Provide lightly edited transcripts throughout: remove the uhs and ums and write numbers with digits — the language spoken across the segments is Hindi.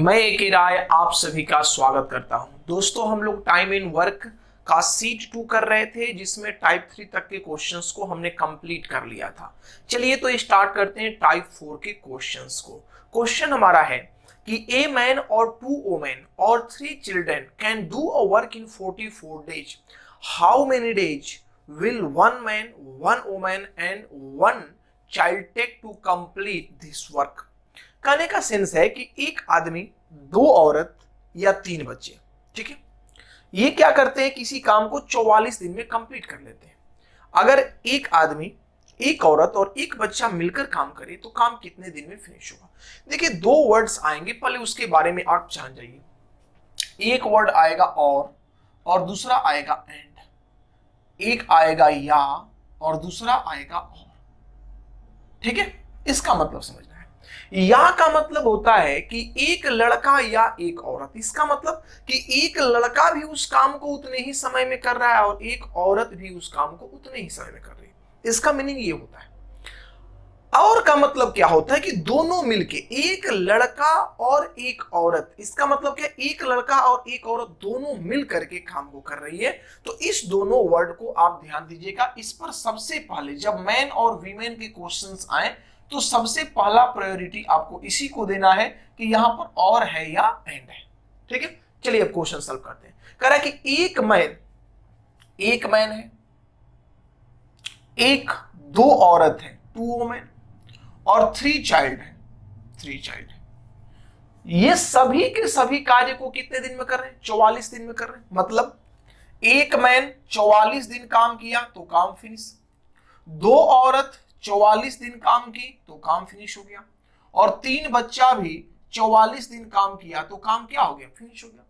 मैं एक राय आप सभी का स्वागत करता हूं। दोस्तों, हम लोग टाइम इन वर्क का सीट 2 कर रहे थे, जिसमें टाइप 3 तक के क्वेश्चंस को हमने कंप्लीट कर लिया था। चलिए तो स्टार्ट करते हैं टाइप 4 के क्वेश्चंस को। क्वेश्चन हमारा है कि ए मैन और 2 वुमेन और 3 children can do a work in 44 days. How many days will 1 man, 1 woman and 1 child take to complete this work? कहने का सेंस है कि एक आदमी, 2 औरत या 3 बच्चे, ठीक है, ये क्या करते हैं, किसी काम को 44 दिन में कंप्लीट कर लेते हैं। अगर एक आदमी, एक औरत और एक बच्चा मिलकर काम करे तो काम कितने दिन में फिनिश होगा? देखिए, 2 वर्ड्स आएंगे, पहले उसके बारे में आप जान जाइए। एक वर्ड आएगा और दूसरा आएगा एंड। एक आएगा या और दूसरा आएगा और। ठीक है, इसका मतलब समझना है। या का मतलब होता है कि एक लड़का या एक औरत। इसका मतलब कि एक लड़का भी उस काम को उतने ही समय में कर रहा है और एक औरत भी उस काम को उतने ही समय में कर रही है। इसका मीनिंग ये होता है। और का मतलब क्या होता है कि दोनों मिलके, एक लड़का और एक औरत। इसका मतलब क्या, एक लड़का और एक औरत दोनों मिल करके काम को कर रही है। तो इस दोनों वर्ड को आप ध्यान दीजिएगा। इस पर सबसे पहले जब मैन और वीमेन के क्वेश्चंस आए तो सबसे पहला प्रायोरिटी आपको इसी को देना है कि यहां पर और है या एंड है। ठीक है, चलिए अब क्वेश्चन सॉल्व करते हैं। कह रहा है कि एक मैन है, एक 2 औरत है, 2 वुमेन और 3 चाइल्ड है, 3 चाइल्ड है। ये सभी के सभी कार्य को कितने दिन में कर रहे हैं? 44 दिन में कर रहे हैं। मतलब एक मैन 44 दिन काम किया तो काम फिनिश। 2 औरत 44 दिन काम की तो काम फिनिश हो गया। और 3 बच्चा भी 44 दिन काम किया तो काम क्या हो गया? फिनिश हो गया।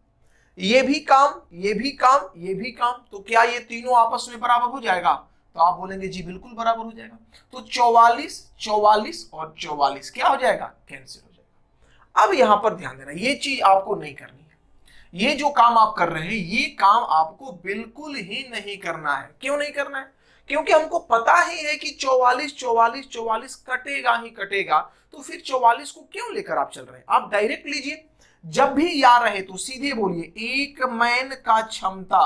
ये भी काम, ये भी काम, ये भी काम, तो क्या ये तीनों आपस में बराबर हो जाएगा? तो आप बोलेंगे जी बिल्कुल बराबर हो जाएगा। तो 44, 44 और 44 क्या हो जाएगा? कैंसिल हो जाएगा। अब यहां पर ध्यान देना, ये चीज आपको नहीं करनी है। ये जो काम आप कर रहे हैं, ये काम आपको बिल्कुल ही नहीं करना है। क्यों नहीं करना है? क्योंकि हमको पता ही है कि 44, 44, 44 कटेगा ही कटेगा। तो फिर 44 को क्यों लेकर आप चल रहे हैं? आप डायरेक्ट लीजिए। जब भी या रहे तो सीधे बोलिए, एक मैन का क्षमता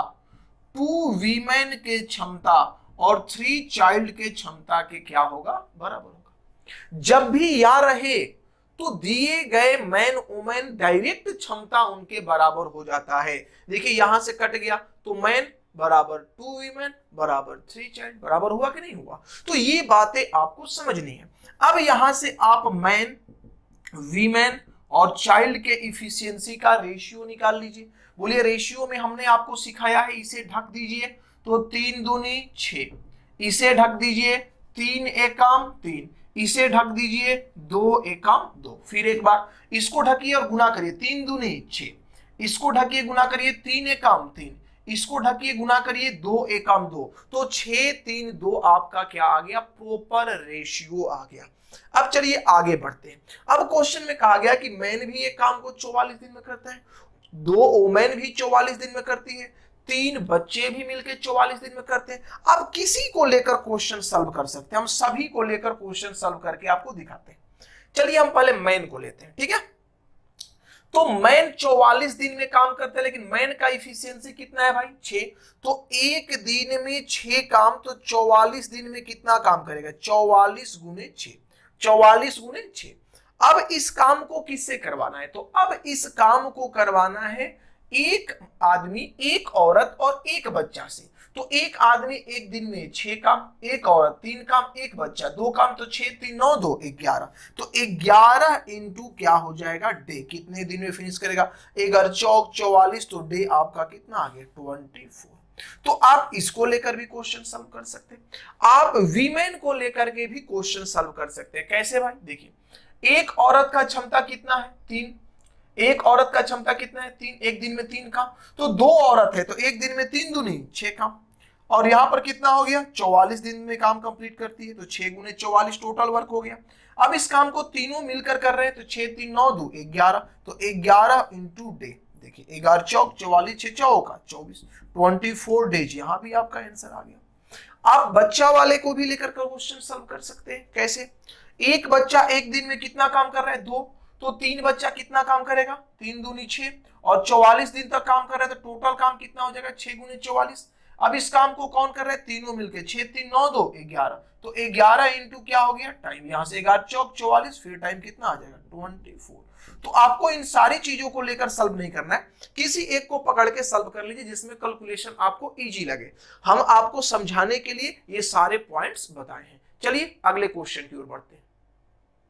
2 वीमेन के क्षमता और 3 चाइल्ड के क्षमता के क्या होगा? बराबर होगा। जब भी या रहे तो दिए गए मैन वुमेन डायरेक्ट क्षमता उनके बराबर हो जाता है। देखिए, यहां से कट गया तो मैन बराबर 2 वीमेन बराबर 3 चाइल्ड। बराबर हुआ कि नहीं हुआ? तो ये बातें आपको समझनी है। अब यहां से आप मैन, वीमेन और चाइल्ड के इफिशियंसी का रेशियो निकाल लीजिए। बोलिए, रेशियो में हमने आपको सिखाया है, इसे ढक दीजिए तो 3 दूनी 6, इसे ढक दीजिए 3 एकम 3, इसे ढक दीजिए 2 एकम 2। फिर एक बार इसको ढकिए और गुना करिए, 3 दूनी 6, इसको ढकिए गुना करिए 3 एकम 3, इसको ढकिए गुना करिए 2 एकम 2। तो 6 3 2 आपका क्या आ गया? प्रॉपर रेशियो आ गया। अब चलिए आगे बढ़ते हैं। अब क्वेश्चन में कहा गया कि मैन भी एक काम को 44 दिन में करता है, 2 वुमेन भी 44 दिन में करती है, 3 बच्चे भी मिलकर 44 दिन में करते हैं। अब किसी को लेकर क्वेश्चन सॉल्व कर सकते हैं, हम सभी को लेकर क्वेश्चन सॉल्व करके आपको दिखाते हैं। चलिए हम पहले मैन को लेते हैं, ठीक है। तो मैन 44 दिन में काम करता है, लेकिन मैन का इफिशियंसी कितना है भाई? 6। तो एक दिन में 6 काम, तो 44 दिन में कितना काम करेगा? 44 गुने 6, 44 गुने 6। अब इस काम को किससे करवाना है? तो अब इस काम को करवाना है एक आदमी, एक औरत और एक बच्चा से। तो एक आदमी एक दिन में 6 काम, एक औरत 3 काम, एक बच्चा 2 काम, तो 6 3 9 2 11। तो 11 इंटू क्या हो जाएगा? डे। कितने दिन में फिनिश करेगा? 11 चौक 44, तो डे आपका कितना आ गया? 24। तो आप इसको लेकर भी क्वेश्चन सॉल्व कर सकते हैं। आप वीमेन को लेकर के भी क्वेश्चन सॉल्व कर सकते हैं। कैसे भाई? देखिए, एक औरत का क्षमता कितना है? 3। एक औरत का क्षमता कितना है? 3। एक दिन में 3 काम, तो 2 औरत है तो एक दिन में 3 दूनी 6 काम। और यहां पर कितना हो गया? 44 दिन में काम कंप्लीट करती है, तो 6 गुने 44 टोटल वर्क हो गया। अब इस काम को तीनों मिलकर कर रहे हैं, तो 6 3 9 2 11, तो 11 इंटू डे। देखिए, 11 चौक 44, 6 चौका 24, 24 डेज। यहां भी आपका आंसर आ गया। आप बच्चा वाले को भी लेकर क्वेश्चन सॉल्व कर सकते हैं। कैसे? एक बच्चा एक दिन में कितना काम कर रहा है? 2। तो 3 बच्चा कितना काम करेगा, 3 दूनी 6 और 44 दिन तक काम कर रहा है, तो टोटल काम कितना हो जाएगा 6 गुने 44। अब इस काम को कौन कर रहा है, तीनों मिलके, 6 3 9 2 11, तो 11 इंटू क्या हो गया टाइम, यहां से 11 चौक 44, फिर टाइम कितना आ जाएगा 24। तो आपको इन सारी चीजों को लेकर सॉल्व नहीं करना है, किसी एक को पकड़ के सॉल्व कर लीजिए जिसमें कैलकुलेशन आपको इजी लगे। हम आपको समझाने के लिए ये सारे पॉइंट्स बताए हैं। चलिए अगले क्वेश्चन की ओर बढ़ते हैं।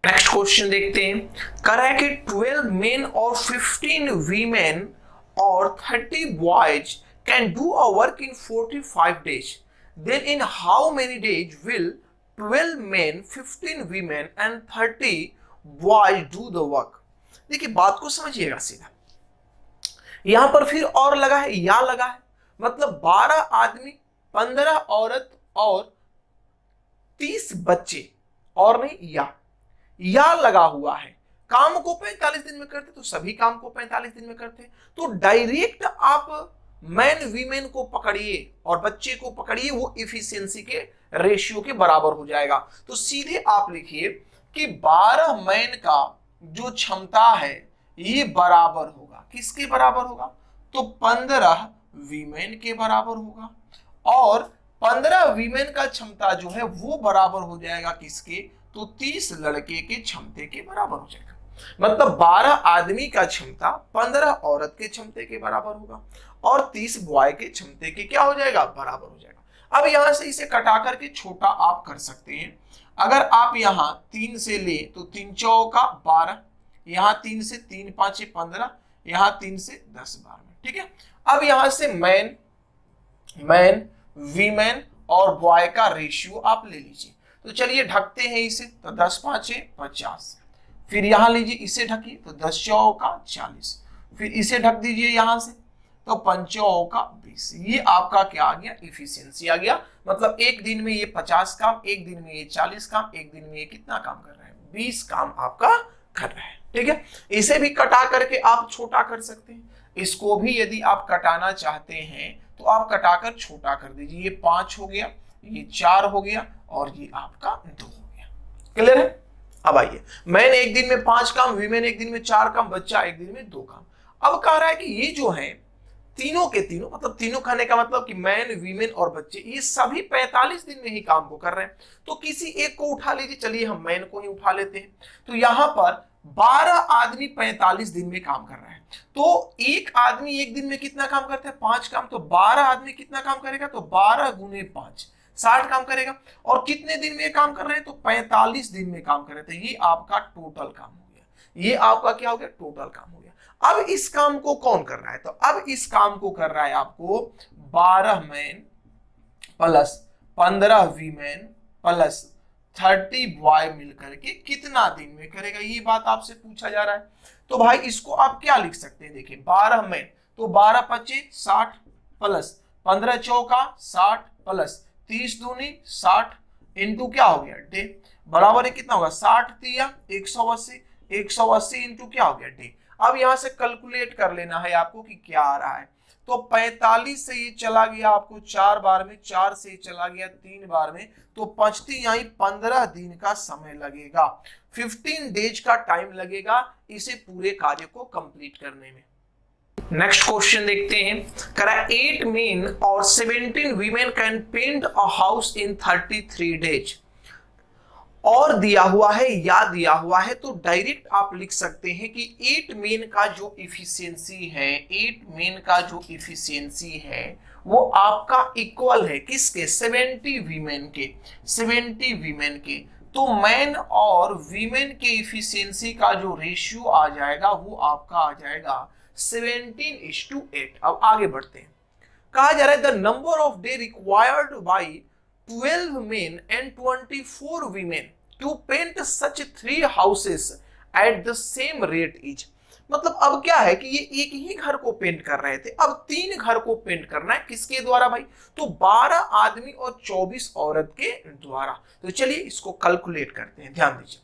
नेक्स्ट क्वेश्चन देखते हैं। कह रहा है कि 12 मेन और 15 वीमेन और 30 boys can do a work in 45 days, then in how many days will 12 men, 15 women and 30 boys do the work? देखिए बात को समझिएगा सीधा, यहां पर फिर और लगा है, या लगा है, मतलब 12 आदमी, 15 औरत और 30 बच्चे, और नहीं या लगा हुआ है। काम को 45 दिन में करते तो सभी काम को 45 दिन में करते, तो डायरेक्ट आप मैन वीमेन को पकड़िए और बच्चे को पकड़िए, वो इफिशियंसी के रेशियो के बराबर हो जाएगा। तो सीधे आप लिखिए कि 12 मैन का जो क्षमता है ये बराबर होगा, किसके बराबर होगा, तो 15 वीमेन के बराबर होगा, और 15 वीमेन का क्षमता जो है वो बराबर हो जाएगा किसके, तो 30 लड़के के क्षमते के बराबर हो जाएगा। मतलब 12 आदमी का क्षमता 15 औरत के क्षमते के बराबर होगा और 30 बॉय के क्षमते के क्या हो जाएगा, बराबर हो जाएगा। अब यहां से इसे कटा करके छोटा आप कर सकते हैं। अगर आप यहां 3 से ले तो 3 चौका 12, यहां 3 से 3 5 15, यहां 3 से 10 12, ठीक है। अब यहां से मैन वीमेन और बॉय का रेशियो आप ले लीजिए। तो चलिए ढकते हैं इसे, तो 10 5 50, फिर यहां लीजिए इसे ढकिए तो 10 चौका 40, फिर इसे ढक दीजिए यहां से तो 5 चौका 20। ये आपका क्या आ गया, इफिशियंसी आ गया। मतलब एक दिन में ये 50 काम, एक दिन में ये 40 काम, एक दिन में ये कितना काम कर रहा है, 20 काम आपका कर रहा है, ठीक है। इसे भी कटा करके आप छोटा कर सकते हैं, इसको भी यदि आप कटाना चाहते हैं तो आप कटाकर छोटा कर दीजिए। ये 5 हो गया, ये 4 हो गया और ये आपका 2 हो गया। क्लियर है। अब आइए, मैन एक दिन में 5 काम, वीमेन एक दिन में 4 काम, बच्चा एक दिन में 2 काम। अब कह रहा है कि ये जो है तीनों के तीनों, मतलब तीनों कहने का मतलब कि मैन वीमेन और बच्चे, ये सभी 45 दिन में ही काम को कर रहे हैं। तो किसी एक को उठा लीजिए, चलिए हम मैन को ही उठा लेते हैं। तो यहां पर 12 आदमी 45 दिन में काम कर रहा है, तो एक आदमी एक दिन में कितना काम करता है, 5 काम, तो 12 आदमी कितना काम करेगा, तो 12 गुने 5 60 काम करेगा। और कितने दिन में काम कर रहे हैं, तो 45 दिन में काम कर रहे थे। ये आपका टोटल काम हो गया, ये आपका क्या हो गया, टोटल काम हो गया। अब इस काम को कौन कर रहा है, तो अब इस काम को कर रहा है आपको 12 man plus 15 women plus 30 boy मिलकर के कितना दिन में करेगा, ये बात आपसे पूछा जा रहा है। तो भाई इसको आप क्या लिख सकते हैं, देखिए 12 मैन तो 12 25 60 प्लस 15 चौका 60 प्लस 30 दूनी 60 इंटू क्या हो गया डे, बराबर है कितना होगा 60 दिया 180, 180 इंटू क्या हो गया डे। अब यहां से कैलकुलेट कर लेना है आपको कि क्या आ रहा है। तो 45 से ये चला गया आपको 4 बार में, 4 से चला गया 3 बार में, तो 5 यही 15 दिन का समय लगेगा, 15 डेज का टाइम लगेगा इसे पूरे कार्य को कंप्लीट करने में। नेक्स्ट क्वेश्चन देखते हैं। करा 8 मेन और 17 women can paint a house in 33 days. और दिया हुआ है या दिया हुआ है, तो डायरेक्ट आप लिख सकते हैं कि 8 मेन का जो इफिशियंसी है, 8 मेन का जो इफिशियंसी है वो आपका इक्वल है किसके, 70 वीमेन के, 70 वीमेन के। तो मैन और वीमेन के इफिशियंसी का जो रेशियो आ जाएगा वो आपका आ जाएगा 17:8। अब आगे बढ़ते हैं। कहा जा रहा है the number of day required by 12 men and 24 women to paint such 3 houses at the same rate each। मतलब अब क्या है कि ये एक ही घर को पेंट कर रहे थे, अब 3 घर को पेंट करना है किसके द्वारा भाई, तो 12 आदमी और 24 औरत के द्वारा। तो चलिए इसको कैलकुलेट करते हैं, ध्यान दीजिए।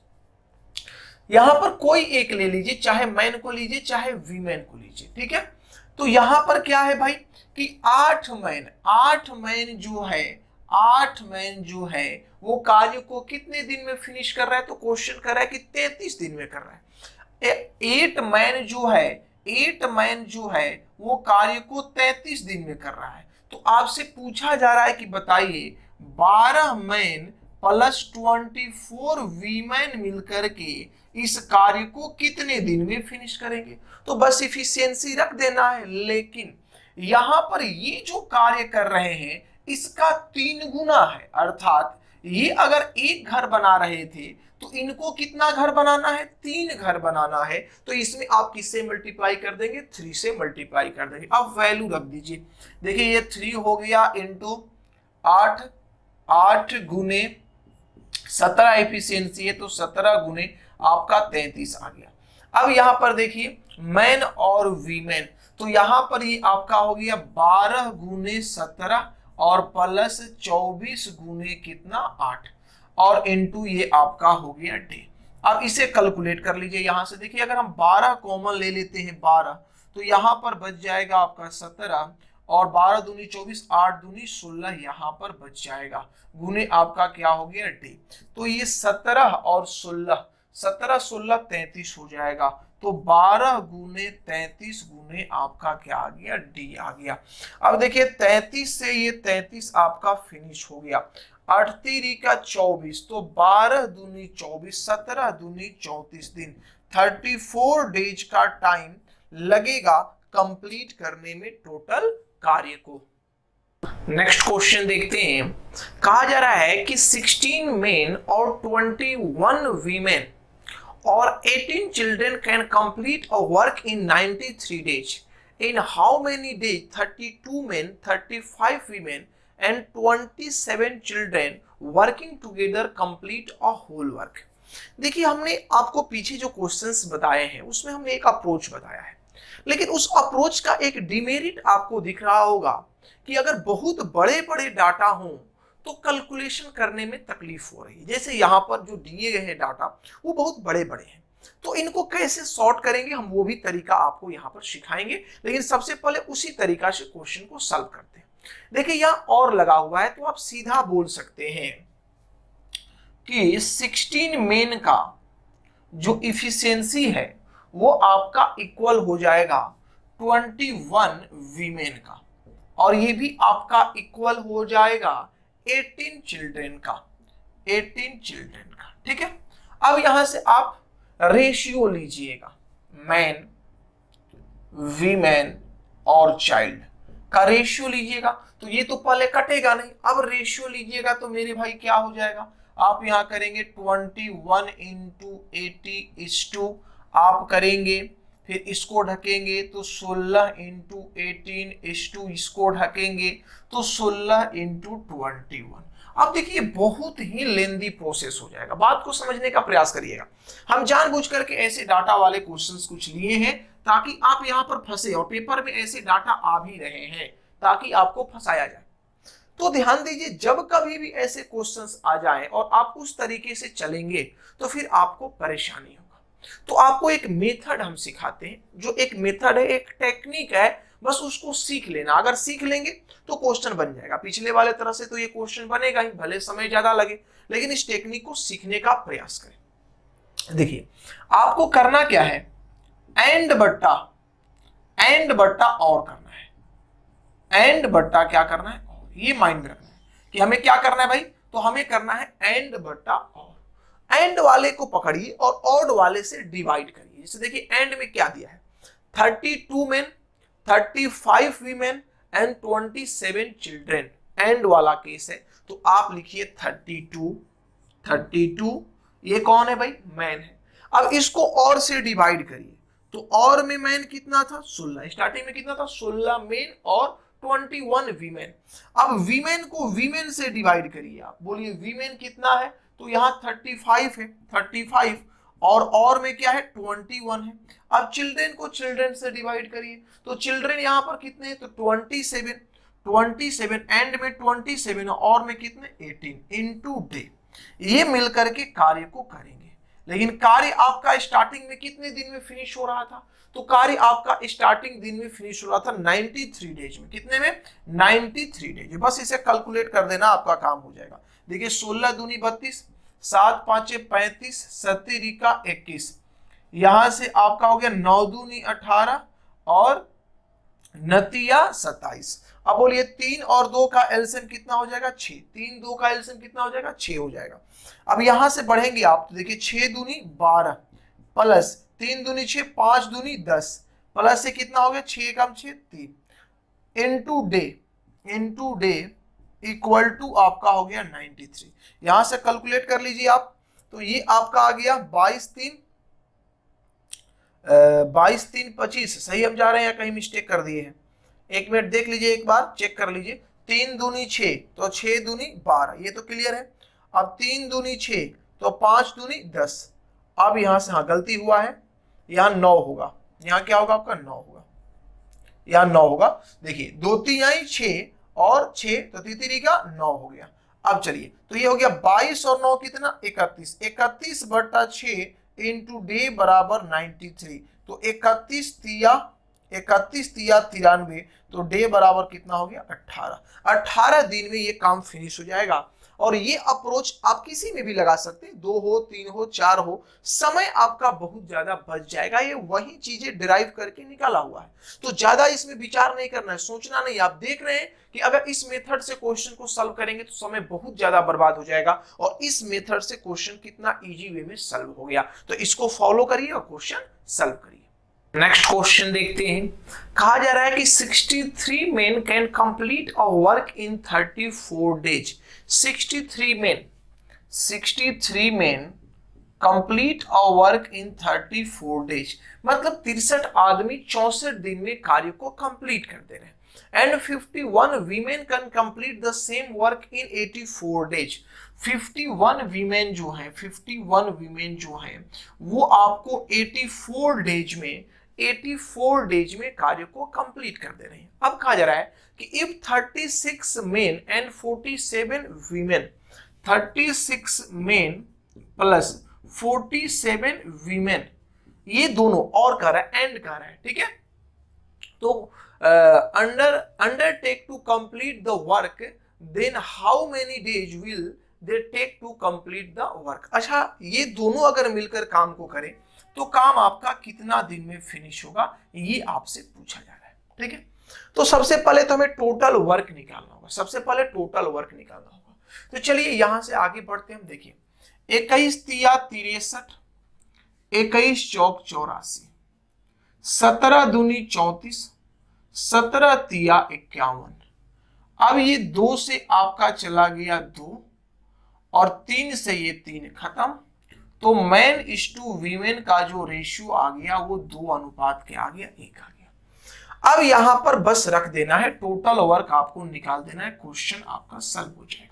यहां पर कोई एक ले लीजिए, चाहे मैन को लीजिए चाहे वीमेन को लीजिए, ठीक है। तो यहां पर क्या है भाई कि 8 मैन जो है वो कार्य को कितने दिन में फिनिश कर रहा है, तो क्वेश्चन कर रहा है कि 33 दिन में कर रहा है। 8 मैन जो है 8 मैन जो है वो कार्य को 33 दिन में कर रहा है। तो आपसे पूछा जा रहा है कि बताइए 12 मैन प्लस 24 वीमैन मिलकर के इस कार्य को कितने दिन में फिनिश करेंगे। तो बस इफिशियंसी रख देना है, लेकिन यहां पर ये जो कार्य कर रहे हैं इसका 3 गुना है। अर्थात ये अगर एक घर बना रहे थे तो इनको कितना घर बनाना है, 3 घर बनाना है। तो इसमें आप किससे मल्टीप्लाई कर देंगे, 3 से मल्टीप्लाई कर देंगे। अब वैल्यू रख दीजिए, देखिए ये 3 हो गया इंटू 8, 8 गुने 17 एफिशिएंसी है तो 17 गुने आपका 33 आ गया। अब यहां पर देखिए मैन और वीमेन, तो यहां पर ये आपका हो गया 12 गुने 17 और प्लस 24 गुने कितना 8 और इनटू ये आपका हो गया डे। अब इसे कैलकुलेट कर लीजिए। यहां से देखिए अगर हम 12 कॉमन ले लेते हैं 12 तो यहां पर बच जाएगा आपका 17 और 12 दूनी 24, 8 दूनी 16 यहां पर बच जाएगा गुने आपका क्या हो गया डे। तो ये 17 और 16, 17 16 33 हो जाएगा। तो 12 गुने 33 गुने आपका क्या आ गया डी आ गया। अब देखिए 33 से ये 33 आपका फिनिश हो गया। 8 3 का 24 तो 12 दूनी 24, 17 दूनी 34 दिन, 34 डेज का टाइम लगेगा कंप्लीट करने में टोटल कार्य को। नेक्स्ट क्वेश्चन देखते हैं। कहा जा रहा है कि 16 मेन और 21 women or 18 children can complete a work in 93 days. In how many days 32 men, 35 women and 27 children working together complete a whole work? देखिए हमने आपको पीछे जो क्वेश्चंस बताए हैं उसमें हमने एक अप्रोच बताया है, लेकिन उस अप्रोच का एक डिमेरिट आपको दिख रहा होगा कि अगर बहुत बड़े बड़े डाटा हों तो कैलकुलेशन करने में तकलीफ हो रही है। जैसे यहाँ पर जो दिए गए हैं डाटा वो बहुत बड़े बड़े हैं, तो इनको कैसे सॉर्ट करेंगे हम वो भी तरीका आपको यहाँ पर सिखाएंगे। लेकिन सबसे पहले उसी तरीका से क्वेश्चन को सॉल्व करते हैं। देखिए यहाँ और लगा हुआ है तो आप सीधा बोल सकते हैं कि 16 मेन का जो इफिशियंसी है वो आपका इक्वल हो जाएगा 21 वीमेन का, और ये भी आपका इक्वल हो जाएगा 18 चिल्ड्रेन का, 18 चिल्ड्रेन का। ठीक है, अब यहां से आप रेशियो लीजिएगा, मैन, वीमेन और चाइल्ड का रेशियो लीजिएगा। तो ये तो पहले कटेगा नहीं, अब रेशियो लीजिएगा तो मेरे भाई क्या हो जाएगा, आप यहां करेंगे 21 इंटू 80 आप करेंगे, फिर इसको ढकेंगे तो 16 इंटू 18 इसको ढकेंगे तो 16 इंटू 21। अब देखिए बहुत ही लेंदी प्रोसेस हो जाएगा, बात को समझने का प्रयास करिएगा। हम जानबूझ करके ऐसे डाटा वाले क्वेश्चंस कुछ लिए हैं ताकि आप यहां पर फंसे, और पेपर में ऐसे डाटा आ भी रहे हैं ताकि आपको फंसाया जाए। तो ध्यान दीजिए जब कभी भी ऐसे क्वेश्चंस आ जाएं और आप उस तरीके से चलेंगे तो फिर आपको परेशानी होगी। तो आपको एक मेथड हम सिखाते हैं, जो एक मेथड है, एक टेक्निक है, बस उसको सीख लेना। अगर सीख लेंगे तो क्वेश्चन बन जाएगा। पिछले वाले तरह से तो ये क्वेश्चन बनेगा ही, भले समय ज्यादा लगे, लेकिन इस टेक्निक को सीखने का प्रयास करें। देखिए आपको करना क्या है, एंड बट्टा और करना है। एंड बट्टा क्या करना है, और ये माइंड में रखना है कि हमें क्या करना है भाई, तो हमें करना है एंड बट्टा और। एंड वाले को पकड़िए और ऑड वाले से डिवाइड करिए। जैसे देखिए एंड में क्या दिया है, 32 main, 35 women and 27 children, and वाला केस है। तो आप लिखिए 32 ये कौन है भाई, मैन है। अब इसको और से डिवाइड करिए, तो और में मैन कितना था 16, स्टार्टिंग में कितना था 16 मेन और 21 वीमेन। अब वीमेन को वीमेन से डिवाइड करिए, आप बोलिए वीमेन कितना है, तो यहाँ 35 है, 35 और में क्या है 21 है। अब चिल्ड्रेन को चिल्ड्रेन से डिवाइड करिए, तो चिल्ड्रेन यहाँ पर कितने हैं, तो 27 एंड में 27 और में कितने 18 इनटू डे। ये मिलकर के कार्य को करेंगे। लेकिन कार्य आपका स्टार्टिंग में कितने दिन में फिनिश हो रहा था, तो कार्य आपका स्टार्टिंग दिन में फिनिश हो रहा था 93 डेज में। कितने में 93 डेज। बस इसे कैलकुलेट कर देना, आपका काम हो जाएगा। देखिए 16 दूनी 32, 7 5 35, 7 का 21, यहां से आपका हो गया 9 दूनी 18 और नतिया 27। अब बोलिए 3 और 2 का एलसीएम कितना हो जाएगा 6, 3 2 का एलसीएम कितना हो जाएगा 6 हो जाएगा। अब यहां से बढ़ेंगे आप तो देखिए 6 दूनी 12 प्लस 3 दूनी 6, 5 दूनी 10 प्लस से कितना हो गया 6 कम 6 3 इनटू डे इक्वल टू आपका हो गया 93। यहां से कैलकुलेट कर लीजिए आप, तो ये आपका आ गया 22 3 25। सही हम जा रहे हैं या कहीं मिस्टेक कर दिए हैं? एक मिनट देख लीजिए, एक बार चेक कर लीजिए। 3 दूनी 6 तो 6 दूनी 12, ये तो क्लियर है। अब 3 दूनी 6 तो 5 दूनी 10। अब यहां से हाँ गलती हुआ है, यहाँ 9 होगा, यहाँ क्या होगा आपका 9 होगा, यहाँ 9 होगा। देखिए 2 3 आई 6 और 6 तो तीसरी का 9 हो गया। अब चलिए तो ये हो गया 22 और 9 कितना 31, 31 बटा 6 इंटू डे बराबर 93। तो 31 तिया 93, तो डे बराबर कितना हो गया 18 दिन में ये काम फिनिश हो जाएगा। और ये अप्रोच आप किसी में भी लगा सकते हैं, 2 हो 3 हो 4 हो, समय आपका बहुत ज्यादा बच जाएगा। ये वही चीजें डिराइव करके निकाला हुआ है, तो ज्यादा इसमें विचार नहीं करना है, सोचना नहीं। आप देख रहे हैं कि अगर इस मेथड से क्वेश्चन को सॉल्व करेंगे तो समय बहुत ज्यादा बर्बाद हो जाएगा, और इस मेथड से क्वेश्चन कितना इजी वे में सॉल्व हो गया। तो इसको फॉलो करिए और क्वेश्चन सॉल्व करिए। नेक्स्ट क्वेश्चन देखते हैं। कहा जा रहा है कि 63 men can complete a work in 34 days। 63 men complete a work in 34 days, मतलब 63 आदमी 64 दिन में कार्य को कंप्लीट कर दे रहे हैं। And 51 women can complete the same work in 84 days। 51 women जो हैं वो आपको 84 डेज में कार्य को कंप्लीट कर दे रहे हैं। अब कहा जा रहा है कि if 36 main and 47 women, 36 main plus 47 women, ये दोनों और कह रहा है एंड कह रहा है, ठीक है। तो undertake to complete the work, then how many days will they take to complete the work। अच्छा, ये दोनों अगर मिलकर काम को करें तो काम आपका कितना दिन में फिनिश होगा, ये आपसे पूछा जा रहा है, ठीक है। तो सबसे पहले तो हमें टोटल वर्क निकालना होगा, तो चलिए यहां से आगे बढ़ते हैं। हम देखिए 21 तिया 63, 21 चौक 84, 17 दूनी 34, 17 तिया 51। अब ये 2 से आपका चला गया 2 और 3 से ये 3 खत्म, तो मैन इस टू वीमेन का जो रेशियो आ गया वो 2 अनुपात के आ गया 1 आ गया। अब यहां पर बस रख देना है, टोटल वर्क आपको निकाल देना है, क्वेश्चन आपका सॉल्व हो जाएगा।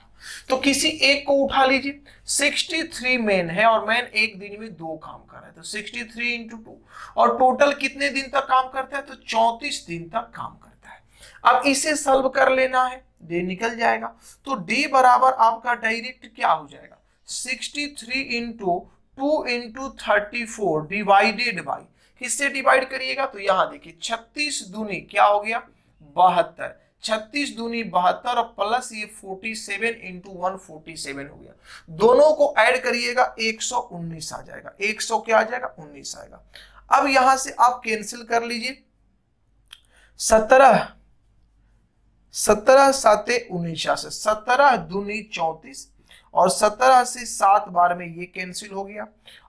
तो किसी एक को उठा लीजिए, 63 मैन है और मैन एक दिन में 2 काम कर रहा है, तो 63 इंटू 2, और टोटल कितने दिन तक काम करता है, तो 34 दिन तक काम करता है। अब इसे सॉल्व कर लेना है, डे निकल जाएगा, तो डे बराबर आपका डायरेक्ट क्या हो जाएगा 63 इंटू 2 इंटू 34 डिवाइडेड बाई, किससे डिवाइड करिएगा, तो यहां देखिए 36 दूनी क्या हो गया 72, 36 दूनी 72 और प्लस ये 47 इंटू 147 हो गया। दोनों को ऐड करिएगा 119 आ जाएगा, 100 क्या आ जाएगा 19 आएगा। अब यहां से आप कैंसिल कर लीजिए, 17 साते 49, 17 दूनी 34 और 17 से 7 बार में ये कैंसिल हो गया,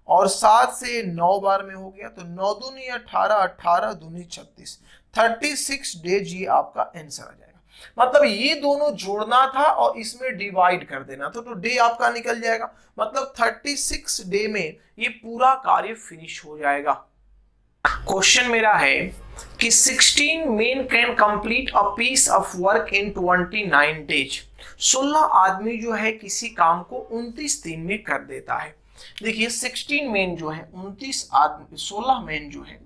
और 7 से 9 बार में हो गया, तो 9 दूनी 18, 18 दूनी 36, 36 डेज ये आपका आंसर आ जाएगा। मतलब ये दोनों जोड़ना था और इसमें डिवाइड कर देना था, तो डे आपका निकल जाएगा, मतलब 36 डे में ये पूरा कार्य फिनिश हो जाएगा। क्वेश्चन मेरा है कि 16 men can complete a piece of work in 29 days। 16 आदमी जो है किसी काम को 29 दिन में कर देता है। देखिए 16 men जो है 29 आदमी, 16 men जो है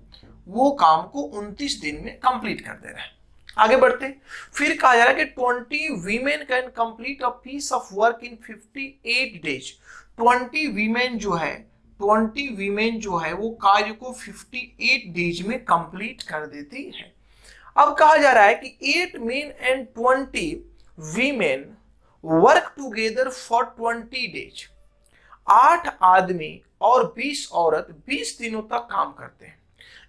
वो काम को 29 दिन में कंप्लीट कर दे रहे हैं। आगे बढ़ते, फिर कहा जा रहा है कि 20 women can complete a piece of work in 58 days। 20 women जो है वो कार्य को 58 डेज में कंप्लीट कर देती है। अब कहा जा रहा है कि 8 men and 20 women work together for 20 days। 8 आदमी और 20 औरत 20 दिनों तक काम करते हैं।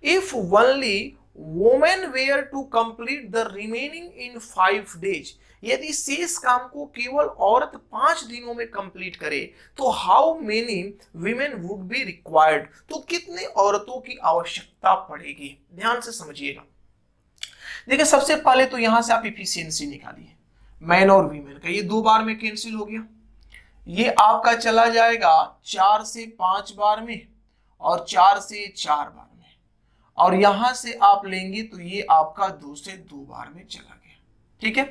If only women were to complete the remaining in 5 days, यदि शेष काम को केवल औरत 5 दिनों में कंप्लीट करे तो how many women would be required, तो कितने औरतों की आवश्यकता पड़ेगी। ध्यान से समझिएगा। देखिए सबसे पहले तो यहां से आप इफिशियंसी निकालिए, मैन और वीमेन का, ये 2 बार में कैंसिल हो गया, ये आपका चला जाएगा 4 से 5 बार में और 4 से 4 बार में, और यहां से आप लेंगे तो ये आपका 2 से 2 बार में चला गया। ठीक है,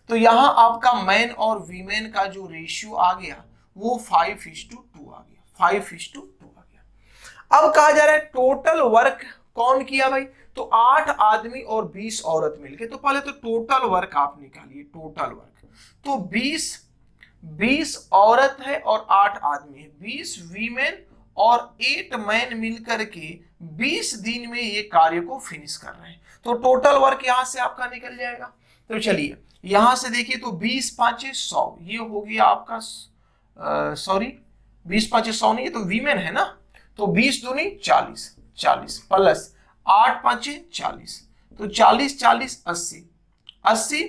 तो यहां आपका मैन और वीमेन का जो रेशियो आ गया वो 5:2 आ गया, 5:2 आ गया। अब कहा जा रहा है टोटल वर्क कौन किया भाई, तो 8 आदमी और 20 औरत मिलके, तो पहले तो टोटल वर्क आप निकालिए, टोटल वर्क तो 20 औरत है और 8 आदमी है, 20 वीमेन और 8 मैन मिलकर के 20 दिन में ये कार्य को फिनिश कर रहे हैं, तो टोटल वर्क यहां से आपका निकल जाएगा। तो चलिए यहां से देखिए, तो 20 5 100, ये हो गया आपका, सॉरी 20 5 100 नहीं, ये तो वीमेन है ना, तो 20 दूनी 40, 40 प्लस 8 5 40, तो 40 40 80, 80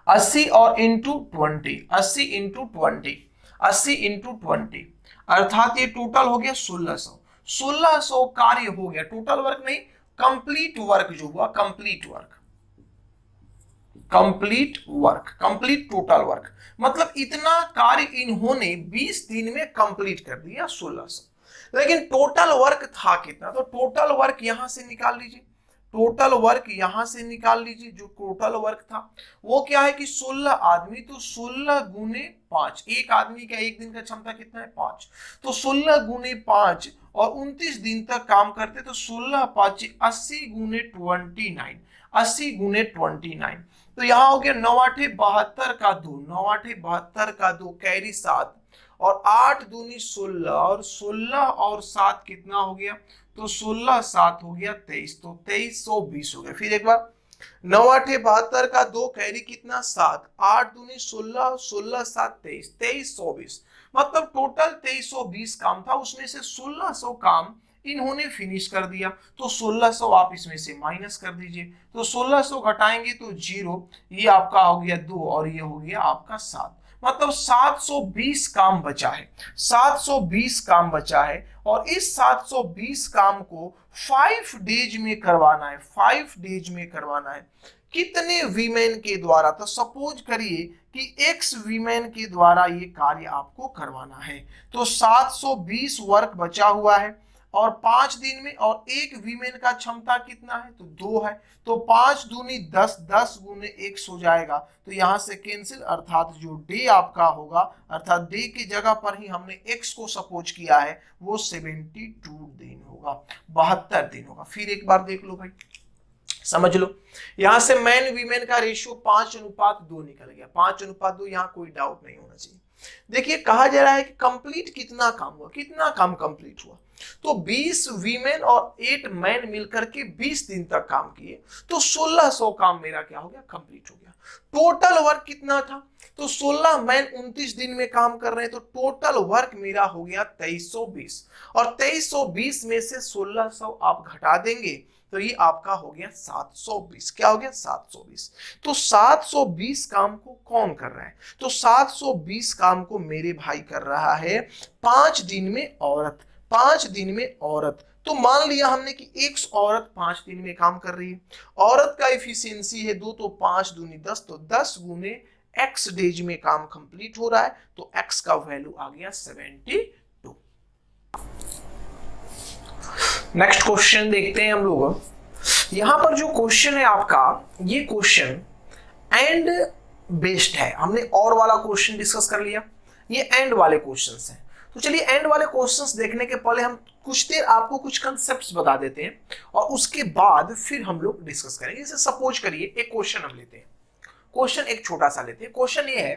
80 और इंटू 20, 80 इंटू 20, 80 इंटू 20, अर्थात ये टोटल हो गया 1600, 1600 कार्य हो गया, टोटल वर्क नहीं, कंप्लीट वर्क जो हुआ, complete work, complete work, complete total work, मतलब इतना कार्य इन्होंने 20 दिन में कंप्लीट कर दिया 1600। लेकिन टोटल वर्क था कितना, तो टोटल वर्क यहां से निकाल लीजिए, टोटल वर्क यहां से निकाल लीजिए, जो टोटल वर्क था वो क्या है कि 16 आदमी, तो 16 गुने 5, एक आदमी का एक दिन का क्षमता कितना है 5, तो 16 गुने 5 और 29 दिन तक काम करते, तो 16 5 80 गुने 29, 80 गुने 29, तो यहां हो गया 9 8 72 का 2, 9 8 72 का 2 कैरी 7 और 8 दूनी 16 और 16 और 7 कितना हो गया, तो 16 7 हो गया 23, तो 2320 हो गया। फिर एक बार 9 8 72 का 2 कैरी कितना 7, 8 दूनी 16, 16 7 23, 2320, मतलब टोटल 2320 काम था, उसमें से 1600 काम इन्होंने फिनिश कर दिया, तो 1600 आप इसमें से माइनस कर दीजिए, तो 1600 घटाएंगे तो 0, ये आपका हो गया 2 और ये हो गया आपका 7, मतलब 720 काम बचा है, 720 काम बचा है, और इस 720 काम को 5 डेज में करवाना है, 5 डेज में करवाना है। कितने वीमेन के द्वारा, तो सपोज करिए कि एक्स वीमेन के द्वारा ये कार्य आपको करवाना है, तो 720 वर्क बचा हुआ है और 5 दिन में, और एक वीमेन का क्षमता कितना है, तो 2 है, तो 5 दूनी 10, 10 गुने x हो जाएगा, तो यहां से कैंसिल, अर्थात जो डे आपका होगा, अर्थात डे की जगह पर ही हमने x को सपोज किया है, वो 72 दिन होगा, 72 दिन होगा। फिर एक बार देख लो भाई, समझ लो, यहां से मैन वीमेन का रेशियो 5:2 निकल गया, 5:2, यहां कोई डाउट नहीं होना चाहिए। देखिए कहा जा रहा है कि कंप्लीट कितना काम हुआ, कितना काम कंप्लीट हुआ, तो 20 वीमेन और 8 मैन मिलकर के 20 दिन तक काम किए, तो 1600 काम मेरा क्या हो गया, कंप्लीट हो गया। टोटल वर्क कितना था, तो 16 मैन 29 दिन में काम कर रहे हैं, तो टोटल वर्क मेरा हो गया 2320, और 2320 में से 1600 आप घटा देंगे तो ये आपका हो गया 720, क्या हो गया 720। तो 720 काम को कौन कर रहा है, तो 720 काम को मेरे भाई कर रहा है 5 दिन में औरत, 5 दिन में औरत। तो मान लिया हमने कि एक औरत 5 दिन में काम कर रही है, औरत का एफिशिएंसी है 2, तो 5 दूनी 10, तो 10 गुने x डेज में काम कंप्लीट हो रहा है, तो x का वैल्यू आ गया 72। नेक्स्ट क्वेश्चन देखते हैं हम लोग। यहां पर जो क्वेश्चन है आपका, ये क्वेश्चन एंड बेस्ड है, हमने और वाला क्वेश्चन डिस्कस कर लिया, ये एंड वाले क्वेश्चंस हैं। तो चलिए एंड वाले क्वेश्चंस देखने के पहले हम कुछ देर आपको कुछ कंसेप्ट्स बता देते हैं और उसके बाद फिर हम लोग डिस्कस करेंगे। जैसे सपोज करिए एक क्वेश्चन हम लेते हैं, क्वेश्चन एक छोटा सा लेते हैं। क्वेश्चन ये है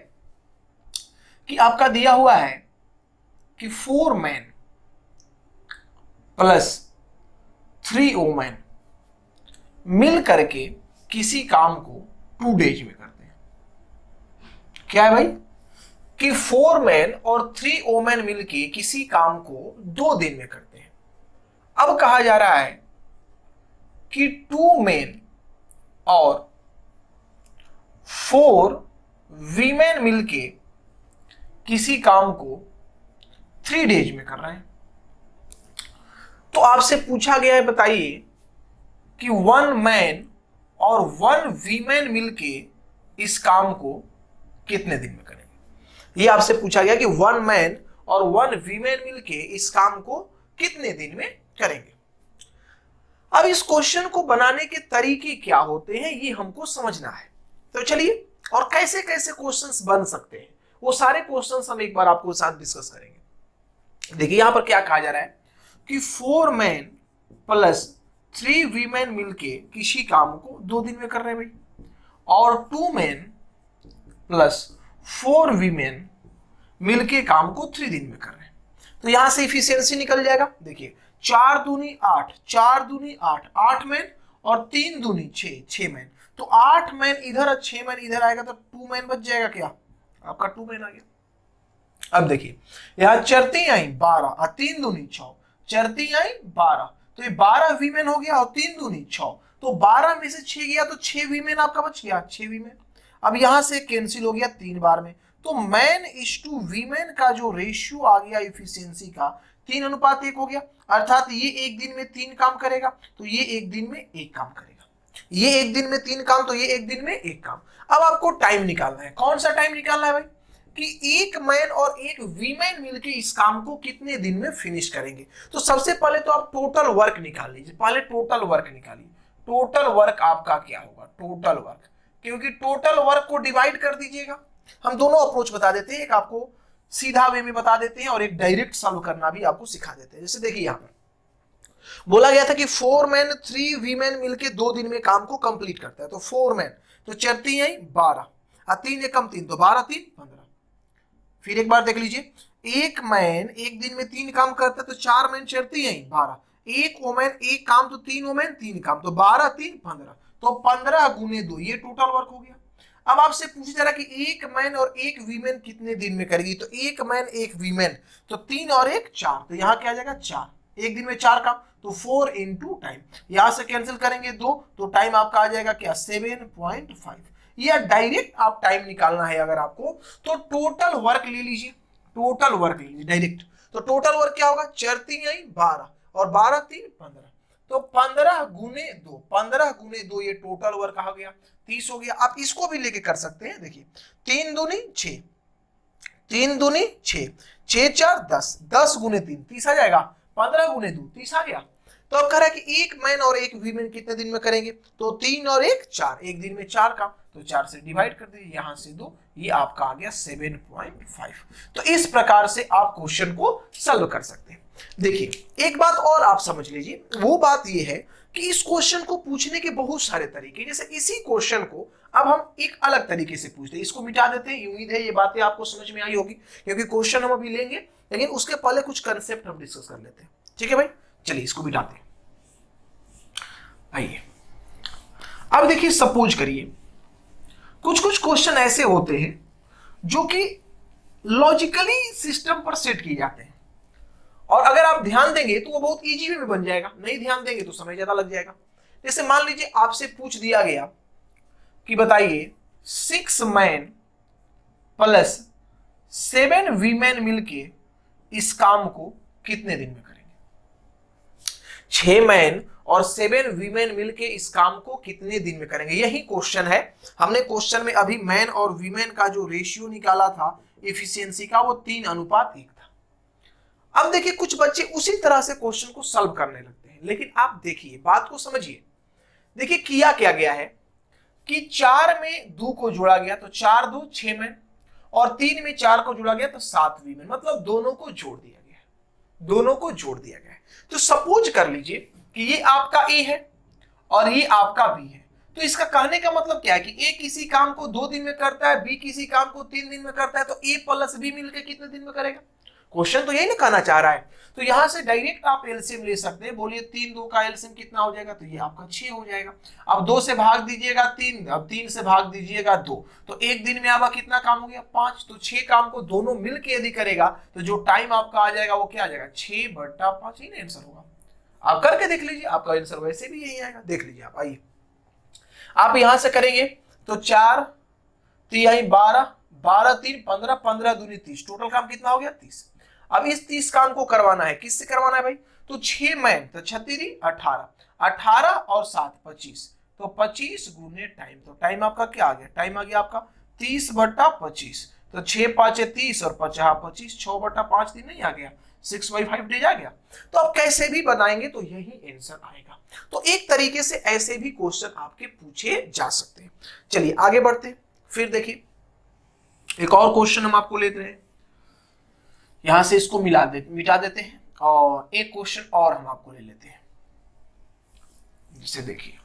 कि आपका दिया हुआ है कि 4 मैन प्लस 3 वुमेन मिल करके किसी काम को 2 डेज में करते हैं। क्या है भाई, कि 4 मैन और 3 वोमेन मिलके किसी काम को 2 दिन में करते हैं। अब कहा जा रहा है कि 2 मैन और 4 वीमेन मिलके किसी काम को 3 डेज में कर रहे हैं। तो आपसे पूछा गया है, बताइए कि 1 मैन और 1 वीमेन मिलके इस काम को कितने दिन में करेंगे। ये आपसे पूछा गया कि 1 मैन और 1 वीमेन मिलके इस काम को कितने दिन में करेंगे। अब इस क्वेश्चन को बनाने के तरीके क्या होते हैं ये हमको समझना है। तो चलिए, और कैसे कैसे क्वेश्चंस बन सकते हैं वो सारे क्वेश्चंस हम एक बार आपको साथ डिस्कस करेंगे। देखिए यहां पर क्या कहा जा रहा है कि 4 मैन प्लस 3 वीमेन मिलके किसी काम को 2 दिन में कर रहे हैं भाई, और 2 मैन प्लस 4 वीमेन मिलके काम को 3 दिन में कर रहे हैं। तो यहां से इफिशियंसी निकल जाएगा। देखिए 4 दूनी 8, 4 दूनी 8, 8 मैन और 3 दूनी 6, 6 मैन। तो 8 मैन इधर और 6 मैन इधर आएगा तो 2 मैन बच जाएगा। क्या आपका 2 मैन आ गया। अब देखिए यहां चरती आई 12 और 3 दूनी 6, चरती आई 12, तो ये 12 वीमेन हो गया और 3 दूनी 6, तो 12 में से 6 गया तो 6 वीमेन आपका बच गया, 6 वीमेन। अब यहां से कैंसिल हो गया 3 बार में, तो मैन इज टू वीमेन का जो रेशियो आ गया इफिशियंसी का 3:1 हो गया। अर्थात ये एक दिन में 3 काम करेगा तो ये एक दिन में 1 काम करेगा, ये एक दिन में 3 काम तो ये एक दिन में 1 काम। अब आपको टाइम निकालना है। कौन सा टाइम निकालना है भाई कि 1 मैन और 1 वीमेन मिलकर इस काम को कितने दिन में फिनिश करेंगे। तो सबसे पहले तो आप टोटल वर्क निकाल लीजिए। पहले टोटल वर्क निकालिए। टोटल वर्क आपका क्या होगा, टोटल वर्क, क्योंकि टोटल वर्क को डिवाइड कर दीजिएगा। हम दोनों अप्रोच बता देते हैं, एक आपको सीधा वे में बता देते हैं और एक डायरेक्ट सॉल्व करना भी आपको सिखा देते हैं। जैसे देखिए यहां पर बोला गया था कि 4 मैन 3 वीमेन मिलके 2 दिन में काम को कंप्लीट करता है। तो 4 मैन तो चरती आई 12 और 3 एकम 3, तो 12 3 15। फिर एक बार देख लीजिए, 1 मैन एक दिन में 3 काम करता है तो 4 मैन चरती आई 12, 1 वोमेन 1 काम तो 3 वोमेन 3 काम, तो 12 3 15, तो 15 गुने 2 ये टोटल वर्क हो गया। अब आपसे पूछा जा रहा है कि 1 मैन और 1 वीमेन कितने दिन में करेगी। तो 1 मैन 1 वीमेन तो 3 और 1 4, तो यहां क्या आ जाएगा 4, एक दिन में 4 काम, तो 4 इंटू टाइम, यहां से कैंसिल करेंगे 2 तो टाइम आपका आ जाएगा क्या 7.5। या डायरेक्ट आप टाइम निकालना है अगर आपको तो टोटल वर्क ले लीजिए, टोटल वर्क ले लीजिए डायरेक्ट। तो टोटल वर्क क्या होगा, चरती आई 12 और 12 3 15, तो 15 गुने 2, 15 गुने 2 ये टोटल वर्क आ गया 30 हो गया। आप इसको भी लेके कर सकते हैं। देखिए 3 दूनी 6, 3 दूनी 6, 6 4 10, 10 गुने 3 30 आ जाएगा, 15 गुने 2 30 आ गया। तो अब कह रहा है कि 1 मैन और 1 वीमेन कितने दिन में करेंगे। तो 3 और 1 4, एक दिन में 4 काम, तो 4 से डिवाइड कर दीजिए, यहां से 2, ये आपका आ गया 7.5। तो इस प्रकार से आप क्वेश्चन को सॉल्व कर सकते हैं। देखिए एक बात और आप समझ लीजिए, वो बात ये है कि इस क्वेश्चन को पूछने के बहुत सारे तरीके। जैसे इसी क्वेश्चन को अब हम एक अलग तरीके से पूछते हैं, इसको मिटा देते हैं। उम्मीद है ये बातें आपको समझ में आई होगी, क्योंकि क्वेश्चन हम अभी लेंगे लेकिन उसके पहले कुछ कंसेप्ट हम डिस्कस कर लेते हैं। ठीक है भाई, चलिए इसको मिटाते हैं। आइए अब देखिए, सपोज करिए कुछ कुछ क्वेश्चन ऐसे होते हैं जो कि लॉजिकली सिस्टम पर सेट किए जाते हैं, और अगर आप ध्यान देंगे तो वो बहुत इजी में बन जाएगा, नहीं ध्यान देंगे तो समय ज्यादा लग जाएगा। जैसे मान लीजिए आपसे पूछ दिया गया कि बताइए 6 मैन प्लस 7 वीमेन मिलके इस काम को कितने दिन में करेंगे। 6 मैन और 7 वीमेन मिलके इस काम को कितने दिन में करेंगे, यही क्वेश्चन है। हमने क्वेश्चन में अभी मैन और वीमेन का जो रेशियो निकाला था इफिशियंसी का, वो 3:1 था। अब देखिए कुछ बच्चे उसी तरह से क्वेश्चन को सॉल्व करने लगते हैं, लेकिन आप देखिए बात को समझिए। देखिए किया क्या गया है कि 4 में 2 को जोड़ा गया तो 4 2 6 मैन, और 3 में 4 को जोड़ा गया तो 7 वीमेन, मतलब दोनों को जोड़ दिया गया, दोनों को जोड़ दिया गया है। तो सपोज कर लीजिए कि ये आपका ए है और ये आपका बी है। तो इसका कहने का मतलब क्या है कि ए किसी काम को 2 दिन में करता है, बी किसी काम को 3 दिन में करता है, तो ए प्लस बी मिलकर कितने दिन में करेगा। क्वेश्चन तो यही ना कहना चाह रहा है। तो यहां से डायरेक्ट आप एलसीएम ले सकते हैं। बोलिए 3 2 का एलसीएम कितना हो जाएगा, तो ये आपका 6 हो जाएगा। अब 2 से भाग दीजिएगा 3, अब 3 से भाग दीजिएगा 2, तो एक दिन में आपका कितना काम हो गया 5। तो 6 काम को दोनों मिलकर यदि करेगा तो जो टाइम आपका आ जाएगा वो क्या आ जाएगा 6/5 ही ना आंसर होगा। आप करके देख लीजिए, आपका आंसर वैसे भी यही आएगा। देख लीजिए आप, आइए आप यहां से करेंगे तो 4 3 12, 12 3 15, 15 दूनी 30, टोटल काम कितना हो गया 30। अब इस 30 काम को करवाना है, किससे करवाना है भाई, तो 6 मैन तो 36 18, 18 और 7 25, तो 25 गुने टाइम, तो टाइम आपका क्या आ गया, टाइम आ गया आपका 30/25, तो 6 5 30 और 50 25, 6/5 दिन नहीं आ गया, 6/5 डेज आ गया। तो आप कैसे भी बनाएंगे तो यही आंसर आएगा। तो एक तरीके से ऐसे भी क्वेश्चन आपके पूछे जा सकते हैं। चलिए आगे बढ़ते हैं। फिर देखिए एक और क्वेश्चन हम आपको लेते हैं, यहां से इसको मिटा देते हैं और एक क्वेश्चन और हम आपको ले लेते हैं। जिसे देखिए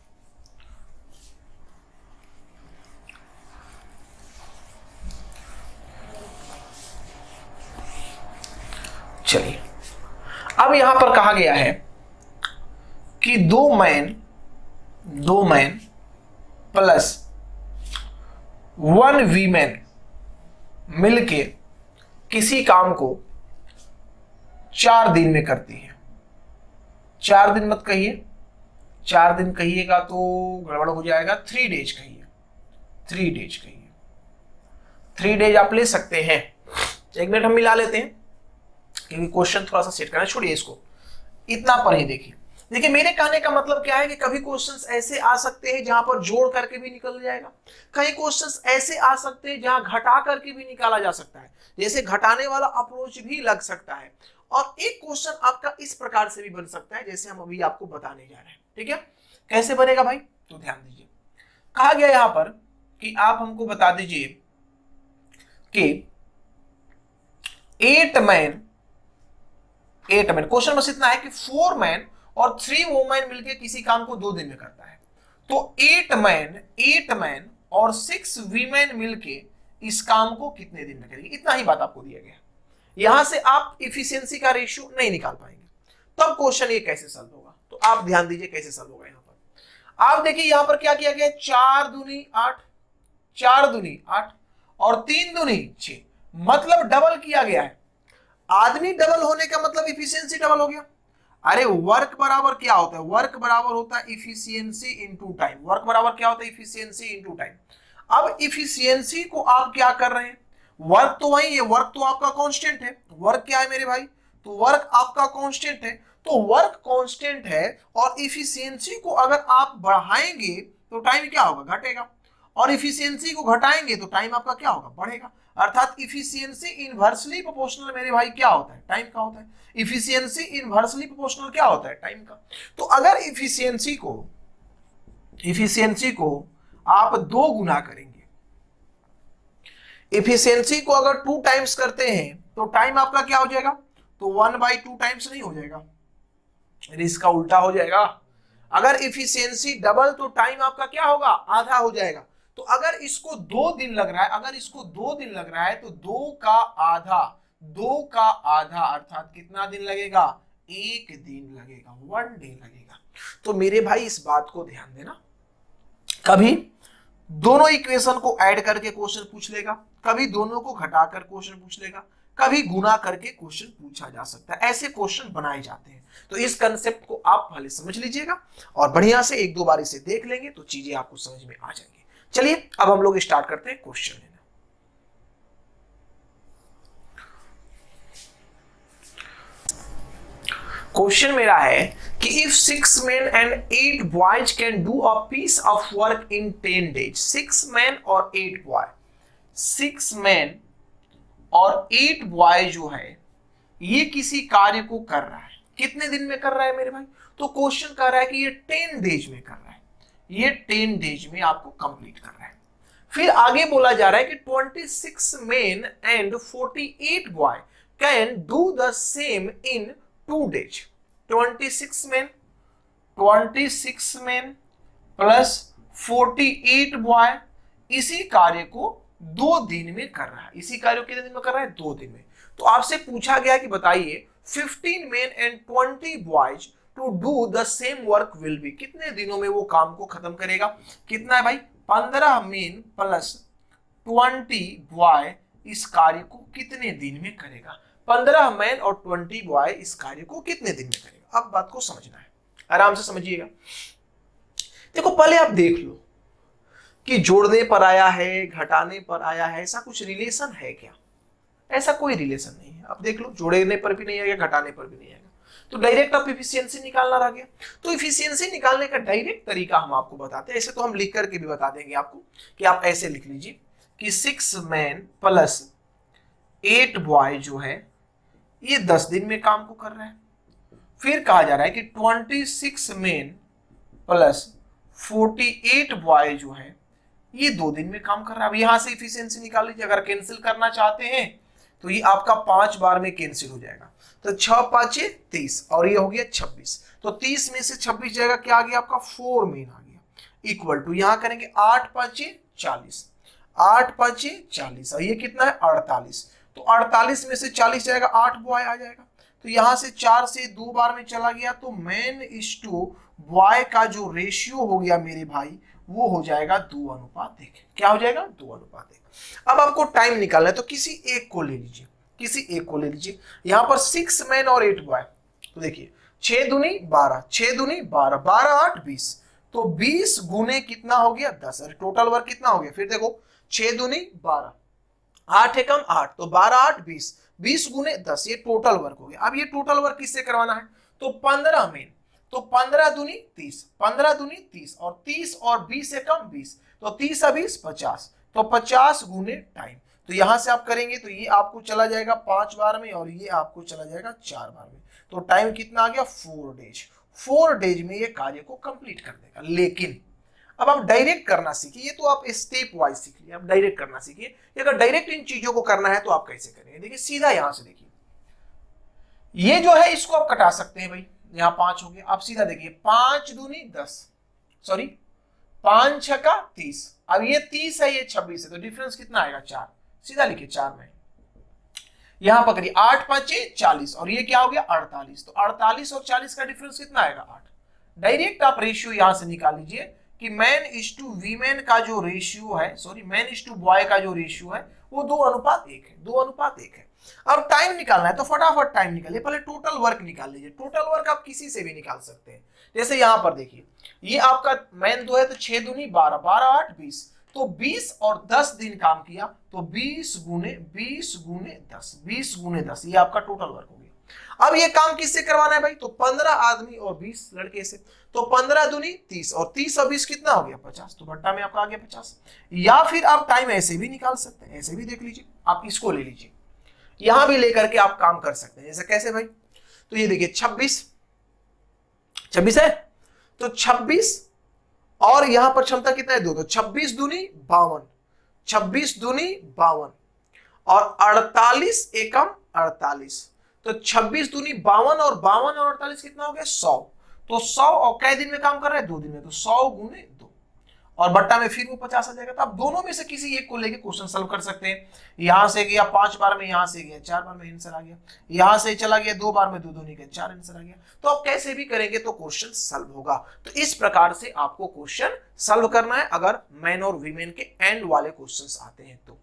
चलिए अब यहां पर कहा गया है कि 2 मैन प्लस 1 वीमेन मिलके किसी काम को 4 दिन में करती है। 4 दिन मत कहिए, 4 दिन कहिएगा तो गड़बड़ हो जाएगा, 3 डेज कहिए, 3 डेज कहिए, 3 डेज आप ले सकते हैं। 1 मिनट हम मिला लेते हैं क्योंकि क्वेश्चन थोड़ा सा सेट करना, छोड़िए इसको, इतना पर ही देखिए। देखिए मेरे कहने का मतलब क्या है कि कभी क्वेश्चंस ऐसे आ सकते हैं जहां पर जोड़ करके भी निकल जाएगा, कई क्वेश्चंस ऐसे आ सकते हैं जहां घटा करके भी निकाला जा सकता है, जैसे घटाने वाला अप्रोच भी लग सकता है। और एक क्वेश्चन आपका इस प्रकार से भी बन सकता है जैसे हम अभी आपको बताने जा रहे हैं। ठीक है, कैसे बनेगा भाई, तो ध्यान दीजिए। कहा गया यहां पर कि आप हमको बता दीजिए कि 8 मैन, क्वेश्चन बस इतना है कि 4 मैन और 3 वुमेन मिलकर किसी काम को 2 दिन में करता है। तो 8 मैन और 6 वीमेन मिलके इस काम को कितने दिन में करेंगे, इतना ही बात आपको दिया गया। यहां से आप इफिशियंसी का रेशियो नहीं निकाल पाएंगे, तब क्वेश्चन ये कैसे सॉल्व होगा, तो आप ध्यान दीजिए कैसे सॉल्व होगा। यहां पर आप देखिए यहां पर क्या किया गया, 4 दूनी 8, 4 दूनी 8 और 3 दूनी 6, मतलब डबल किया गया है। आदमी डबल होने का मतलब इफिशियंसी डबल हो गया। अरे वर्क बराबर क्या होता है, वर्क बराबर होता है इफिशियंसी इनटू टाइम। वर्क बराबर क्या होता है, इफिशियंसी इनटू टाइम। अब इफिशियंसी को आप क्या कर रहे हैं, वर्क तो वही है, वर्क तो आपका कांस्टेंट है। वर्क क्या है मेरे भाई, तो वर्क आपका कांस्टेंट है। तो वर्क कांस्टेंट है और इफिशियंसी को अगर आप बढ़ाएंगे तो टाइम क्या होगा, घटेगा, और इफिशियंसी को घटाएंगे तो टाइम आपका क्या होगा, बढ़ेगा। अर्थात इफिशियंसी इनवर्सली प्रोपोर्शनल मेरे भाई क्या होता है, टाइम का होता है। इफिशियंसी इनवर्सली प्रोपोर्शनल क्या होता है, टाइम का। तो अगर इफिशियंसी को आप 2 गुना करेंगे, इफिशियंसी को अगर 2 टाइम्स करते हैं तो टाइम आपका क्या हो जाएगा, तो 1/2 टाइम्स नहीं हो जाएगा, इसका उल्टा हो जाएगा। अगर इफिशियंसी डबल तो टाइम आपका क्या होगा, आधा हो जाएगा। तो अगर इसको 2 दिन लग रहा है, अगर इसको 2 दिन लग रहा है तो 2 का आधा, 2 का आधा अर्थात कितना दिन लगेगा, 1 दिन लगेगा, 1 डे लगेगा। तो मेरे भाई इस बात को ध्यान देना, कभी दोनों इक्वेशन को ऐड करके क्वेश्चन पूछ लेगा, कभी दोनों को घटाकर क्वेश्चन पूछ लेगा, कभी गुना करके क्वेश्चन पूछा जा सकता है। ऐसे क्वेश्चन बनाए जाते हैं। तो इस कंसेप्ट को आप पहले समझ लीजिएगा और बढ़िया से 1-2 बार इसे देख लेंगे तो चीजें आपको समझ में आ जाएंगी। चलिए अब हम लोग स्टार्ट करते हैं क्वेश्चन लेना। क्वेश्चन मेरा है कि if 6 men and 8 boys can do a piece of work in 10 days, 6 men और 8 boy, 6 men और 8 बॉय जो है ये किसी कार्य को कर रहा है, कितने दिन में कर रहा है मेरे भाई, तो क्वेश्चन कर रहा है कि ये 10 डेज में कर रहा है, ये 10 डेज में आपको कंप्लीट कर रहा है। फिर आगे बोला जा रहा है कि 26 men and 48 boy can do the same in 2 days। 26 men plus 48 boy इसी कार्य को 2 दिन में कर रहा है। इसी कार्य को कितने दिन में कर रहा है, 2 दिन में। तो आपसे पूछा गया कि बताइए 15 men and 20 boys to do the same work will be, कितने दिनों में वो काम को खत्म करेगा? कितना है भाई? 15 मेन प्लस 20 बॉय इस कार्य को कितने दिन में करेगा? 15 मैन और 20 बॉय इस कार्य को कितने दिन में करेगा? अब बात को समझना है, आराम से समझिएगा। देखो पहले आप देख लो कि जोड़ने पर आया है, घटाने पर आया है, ऐसा कुछ रिलेशन है क्या? ऐसा कोई रिलेशन नहीं है। आप देख लो, जोड़ने पर भी नहीं आएगा, घटाने पर भी नहीं आएगा, तो डायरेक्ट आप इफिशियंसी निकालना रह गया। तो इफिशियंसी निकालने का डायरेक्ट तरीका हम आपको बताते हैं। ऐसे तो हम लिख करके भी बता देंगे आपको कि आप ऐसे लिख लीजिए कि 6 मैन प्लस 8 बॉय जो है ये 10 दिन में काम को कर रहा है। फिर कहा जा रहा है कि 26 मैन प्लस 48 बॉय जो है ये 2 दिन में काम कर रहा है। अब यहां से इफिशियंसी निकाल लीजिए। अगर कैंसिल करना चाहते हैं तो ये आपका 5 बार में कैंसिल हो जाएगा। तो 6 5 30 और ये हो गया 26। तो 30 में से 26 जाएगा, क्या आ गया आपका? 4 मेन आ गया। इक्वल टू यहां करेंगे 8 5 40, 8 5 40 और ये कितना है? 48। तो 48 में से 40 जाएगा, 8 बॉय आ जाएगा। तो यहां से 4 से 2 बार में चला गया, तो मैन इज टू बॉय का जो रेशियो हो गया मेरे भाई वो हो जाएगा 2:1। क्या हो जाएगा? 2:1। अब आपको टाइम निकालना है, तो किसी एक को ले लीजिए, किसी एक को ले लीजिए। यहां पर 6 मैन और 8 बॉय, तो देखिए 6 दूनी 12, 6 दूनी 12, 12 8 20, तो 20 गुने कितना हो गया? 10। अरे टोटल वर्क कितना हो गया? फिर देखो 6 दूनी 12, 8 एकम 8, तो 12 8 20, 20 गुने 10, ये टोटल वर्क हो गया। अब ये टोटल वर्क किससे करवाना है? तो 15 मेन, तो 15 दूनी 30, 15 दूनी 30 और 30 और 20 एकम 20, तो 30 और 20 50, तो 50 गुने टाइम। तो यहां से आप करेंगे तो ये आपको चला जाएगा 5 बार में और ये आपको चला जाएगा 4 बार में। तो टाइम कितना आ गया? 4 डेज। 4 डेज में ये कार्य को कंप्लीट कर देगा। लेकिन अब आप डायरेक्ट करना सीखिए। ये तो आप स्टेप वाइज सीख लिए, आप डायरेक्ट करना सीखिए। अगर डायरेक्ट इन चीजों को करना है तो आप कैसे करेंगे? देखिए सीधा यहां से देखिए, ये जो है इसको आप कटा सकते हैं भाई। यहां 5 हो गया। आप सीधा देखिए 5 दूनी 10, सॉरी 5 छका 30, अब ये 30 है ये 26 है, तो डिफरेंस कितना आएगा? 4। सीधा लिखिए 4 में। यहां पकड़िए 8 5 40 और ये क्या हो गया? 48। तो 48 और 40 का डिफरेंस कितना आएगा? 8। डायरेक्ट आप रेशियो यहां से निकाल लीजिए कि मैन इज टू वीमेन का जो रेशियो है, sorry man is to boy का जो रेशियो है वो 2:1 है, 2:1 है। अब टाइम निकालना है तो फटाफट टाइम निकालिए। पहले टोटल वर्क निकाल लीजिए। टोटल वर्क आप किसी से भी निकाल सकते हैं। जैसे यहां पर देखिए ये आपका मैन 2 है, तो 6 दूनी 12, 12 8 20, तो 20 और 10 दिन काम किया, तो 20 गुने 10, 20 गुने 10, ये आपका टोटल वर्क हो गया। अब ये काम किससे करवाना है भाई? तो 15 आदमी और 20 लड़के से। तो 15 दूनी 30 और 30 और 20 कितना हो गया? 50। तो भट्टा में आपका आ गया 50। या फिर आप टाइम ऐसे भी निकाल सकते हैं, ऐसे भी देख लीजिए। आप इसको ले लीजिए, यहां भी लेकर के आप काम कर सकते हैं। जैसे कैसे भाई? तो ये देखिए 26 है, तो 26 और यहां पर क्षमता कितना है? 2, तो 26 दूनी 52, 26 दूनी 52 और 48 एकम 48, तो 26 दूनी 52 और 52 और 48 कितना हो गया? 100। तो 100 और कै दिन में काम कर रहा है? 2 दिन में, तो 100 गुने 2 और बट्टा में फिर वो 50 आ जाएगा। तो आप दोनों में से किसी एक को लेके क्वेश्चन सॉल्व कर सकते हैं। यहां से गया 5 बार में, यहां से गया 4 बार में, आंसर आ गया। यहां से चला गया 2 बार में, 2 दूनी के 4, आंसर आ गया। तो आप कैसे भी करेंगे तो क्वेश्चन सॉल्व होगा। तो इस प्रकार से आपको क्वेश्चन सॉल्व करना है अगर मैन और वीमेन के एंड वाले क्वेश्चंस आते हैं तो।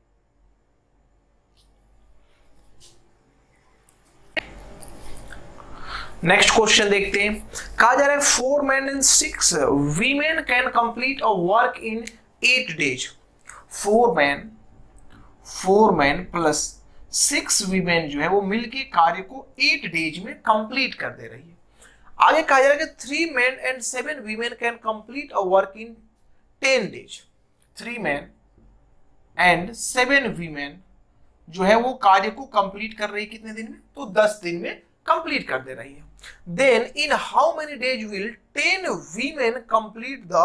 नेक्स्ट क्वेश्चन देखते हैं। कहा जा रहा है 4 men and 6 women can complete a work in 8 days। 4 men plus 6 women जो है वो मिलके कार्य को 8 days में कंप्लीट कर दे रही है। आगे कहा जा रहा है कि 3 men and 7 women can complete a work in 10 days। 3 men and 7 women जो है वो कार्य को कंप्लीट कर रही है कितने दिन में? तो 10 दिन में कंप्लीट कर दे रही है। Then in how many days will 10 women complete the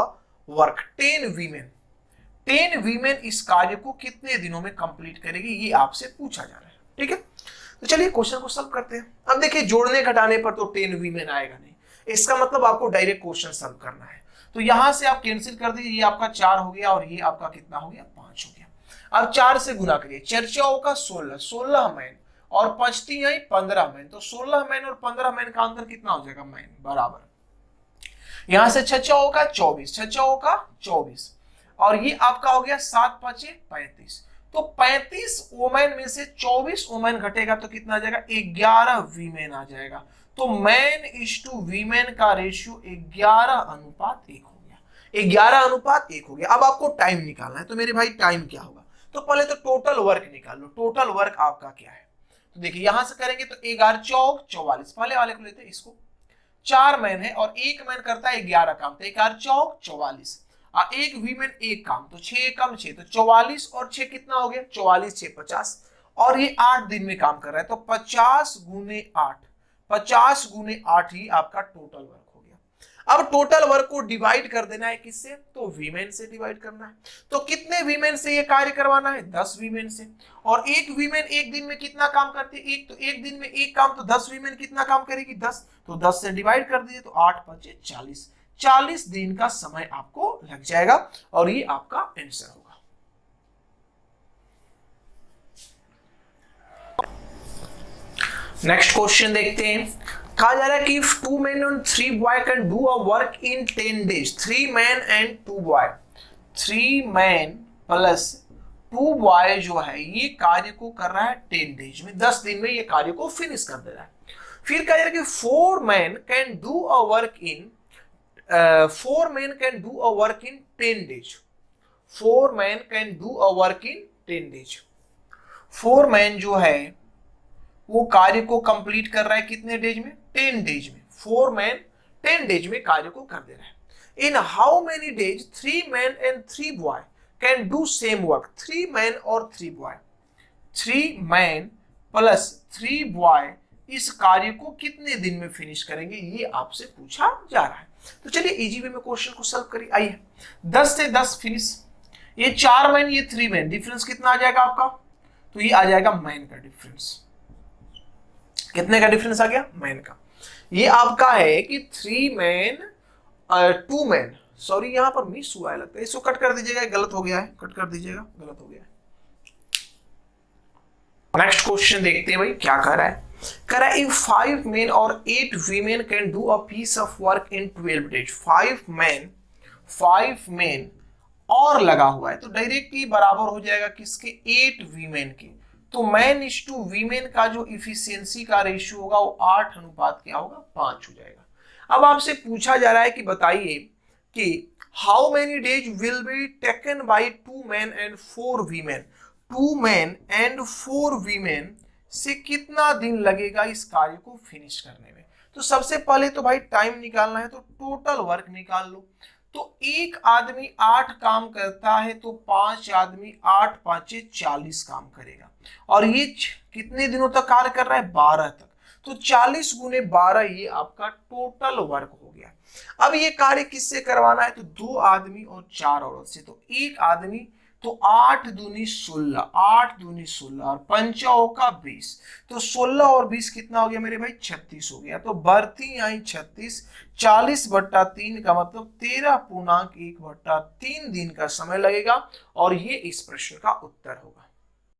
work? 10 women इस कार्य को कितने दिनों में कंप्लीट करेगी, ये आपसे पूछा जा रहा है। ठीक है, तो चलिए क्वेश्चन को सॉल्व करते हैं। अब देखिए जोड़ने घटाने पर तो 10 women आएगा नहीं, इसका मतलब आपको डायरेक्ट क्वेश्चन सॉल्व करना है। तो यहां से आप कैंसिल कर दीजिए, ये आपका 4 हो गया और ये आपका कितना हो गया? 5 हो गया। अब 4 से गुना करिए, 4 का 16 मैन और बचती आई 15 मैन, तो 16 मैन और 15 मैन का अंतर कितना हो जाएगा, मैन बराबर, यहां से 6 होगा 24, 6 होगा 24, और ये आपका हो गया 7 5 35, तो 35 वोमेन में से 24 वोमेन घटेगा तो कितना आ जाएगा, 11 वीमेन आ जाएगा। तो मैन इज टू वीमेन का रेशियो 11:1 हो गया, 11:1 हो गया। अब आपको टाइम निकालना है, तो मेरे भाई टाइम क्या होगा, तो पहले तो टोटल वर्क निकाल लो, टोटल वर्क आपका क्या है, तो देखिए यहां से करेंगे तो 11 चौक 44, पहले वाले को लेते हैं इसको, 4 मैन है और 1 मैन करता है 11 काम, तो 11 चौक 44, और 1 वीमेन 1 काम, तो 6 कम 6, तो 44 और 6 कितना हो गया, 44 6 50, और ये 8 दिन में काम कर रहा है, तो 50 गुने 8, 50 गुने 8 ही आपका टोटल वर्क हो गया। अब टोटल वर्क को डिवाइड कर देना है किससे, तो वीमेन से डिवाइड करना है, तो कितने वीमेन से ये कार्य करवाना है, 10 वीमेन से, और 1 वीमेन 1 दिन में कितना काम करती है, एक, तो 1 दिन में 1 काम, तो 10 वीमेन कितना काम करेगी, 10, तो 10 से डिवाइड कर दीजिए, तो 8 5 40, 40 दिन का समय आपको लग जाएगा, और ये आपका आंसर होगा। नेक्स्ट क्वेश्चन देखते हैं, कहा जा रहा है कि if 2 men and 3 boy can do a work in 10 days, 3 men and 2 boy, 3 men plus 2 boy जो है ये कार्य को कर रहा है 10 डेज में, 10 दिन में ये कार्य को फिनिश कर दे रहा है। फिर कहा जा रहा है कि 4 men can do a work in 4 men can do a work in 10 days, 4 men can do a work in 10 days, 4 men जो है वो कार्य को कंप्लीट कर रहा है कितने डेज में, 10 डेज में, 4 मैन 10 डेज में कार्य को कर दे रहा है। In how many days 3 man and 3 boy can do same work, 3 man और 3 बॉय, 3 मैन प्लस 3 बॉय इस कार्य को कितने दिन में फिनिश करेंगे, ये आपसे पूछा जा रहा है। तो चलिए इजी वे में क्वेश्चन को सॉल्व करिए। आइए 10 से 10 फिनिश, ये 4 मैन ये 3 मैन, डिफरेंस कितना आ जाएगा आपका, तो ये आ जाएगा मैन का डिफरेंस, कितने का डिफरेंस आ गया, मैन का। ये आपका है कि 3 मैन 2 मैन, सॉरी यहां पर मिस हुआ है लगता है, इसको कट कर दीजिएगा, गलत हो गया है, कट कर दीजिएगा, गलत हो गया है। नेक्स्ट क्वेश्चन देखते हैं भाई क्या कह रहा है, कह रहा है इफ 5 men और 8 women can do a piece of work in 12 days, 5 men और लगा हुआ है तो डायरेक्टली बराबर हो जाएगा किसके, 8 वीमेन के, तो मैन इज टू वीमेन का जो इफिशियंसी का रेशियो होगा वो 8:5 क्या होगा, 5 हो जाएगा। अब आपसे पूछा जा रहा है कि बताइए कि how many days will be taken by 2 men and 4 women, 2 men and 4 women से कितना दिन लगेगा इस कार्य को फिनिश करने में। तो सबसे पहले तो भाई टाइम निकालना है, तो टोटल वर्क निकाल लो, तो एक आदमी 8 काम करता है तो 5 आदमी 8 5 40 काम करेगा, और ये कितने दिनों तक कार्य कर रहा है, 12 तक, तो 40 गुने 12 ये आपका टोटल वर्क हो गया। अब ये कार्य किससे करवाना है, तो 2 आदमी और 4 औरत से, तो एक आदमी, तो 8 दूनी 16, 8 दूनी 16 और 5 का 20, तो 16 और 20 कितना हो गया मेरे भाई, 36 हो गया, तो बढ़ती आई 36, 40/3 का मतलब 13.1/3 दिन का समय लगेगा, और ये इस प्रश्न का उत्तर होगा।